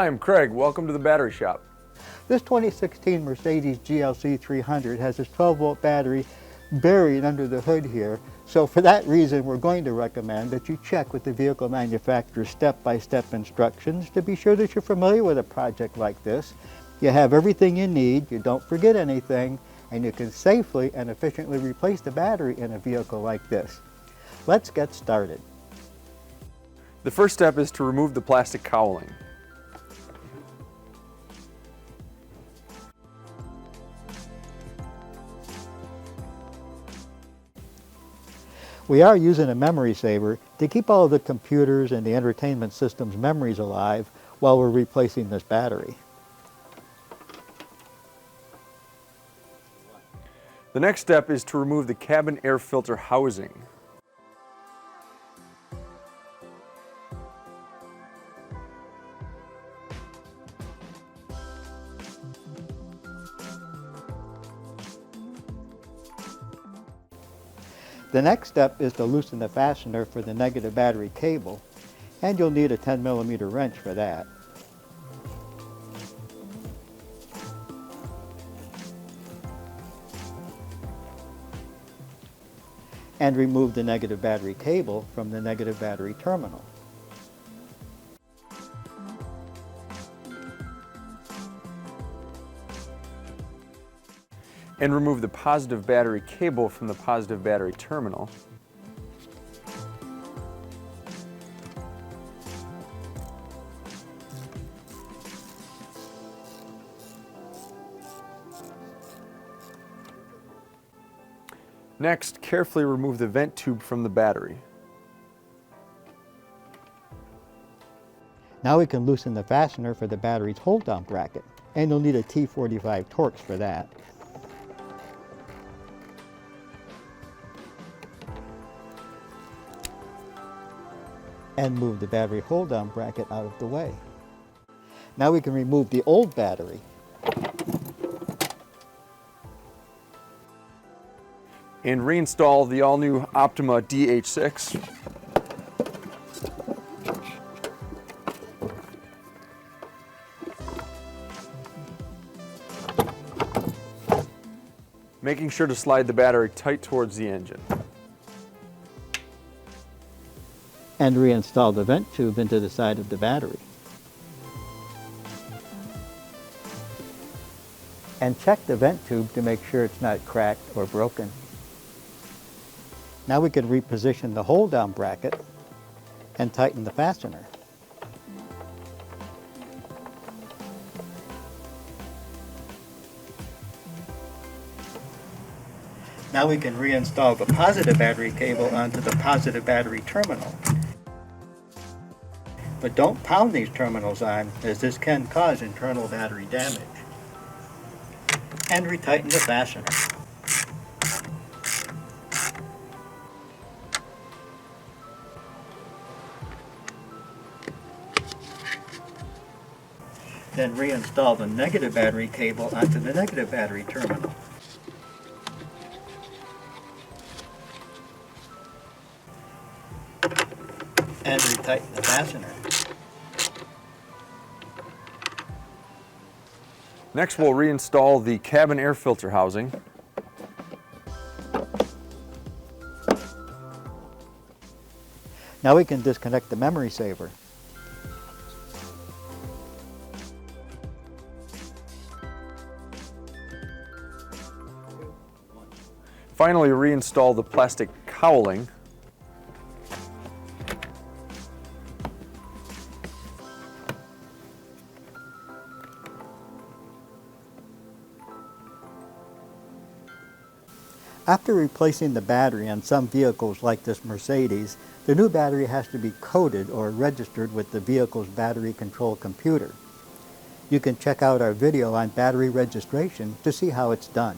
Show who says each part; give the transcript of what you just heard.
Speaker 1: Hi, I'm Craig. Welcome to the battery shop.
Speaker 2: This 2016 Mercedes GLC300 has this 12-volt battery buried under the hood here. So for that reason, we're going to recommend that you check with the vehicle manufacturer's step-by-step instructions to be sure that you're familiar with a project like this. You have everything you need, you don't forget anything, and you can safely and efficiently replace the battery in a vehicle like this. Let's get started.
Speaker 1: The first step is to remove the plastic cowling.
Speaker 2: We are using a memory saver to keep all of the computers and the entertainment system's memories alive while we're replacing this battery.
Speaker 1: The next step is to remove the cabin air filter housing.
Speaker 2: The next step is to loosen the fastener for the negative battery cable, and you'll need a 10mm wrench for that. And remove the negative battery cable from the negative battery terminal.
Speaker 1: And remove the positive battery cable from the positive battery terminal. Next, carefully remove the vent tube from the battery.
Speaker 2: Now we can loosen the fastener for the battery's hold-down bracket, and you'll need a T45 Torx for that. And move the battery hold-down bracket out of the way. Now we can remove the old battery.
Speaker 1: And reinstall the all-new OPTIMA H6. Making sure to slide the battery tight towards the engine.
Speaker 2: And reinstall the vent tube into the side of the battery. And check the vent tube to make sure it's not cracked or broken. Now we can reposition the hold-down bracket and tighten the fastener. Now we can reinstall the positive battery cable onto the positive battery terminal. But don't pound these terminals on, as this can cause internal battery damage. And retighten the fastener. Then reinstall the negative battery cable onto the negative battery terminal. And retighten the fastener.
Speaker 1: Next, we'll reinstall the cabin air filter housing.
Speaker 2: Now we can disconnect the memory saver.
Speaker 1: Finally, reinstall the plastic cowling.
Speaker 2: After replacing the battery on some vehicles like this Mercedes, the new battery has to be coded or registered with the vehicle's battery control computer. You can check out our video on battery registration to see how it's done.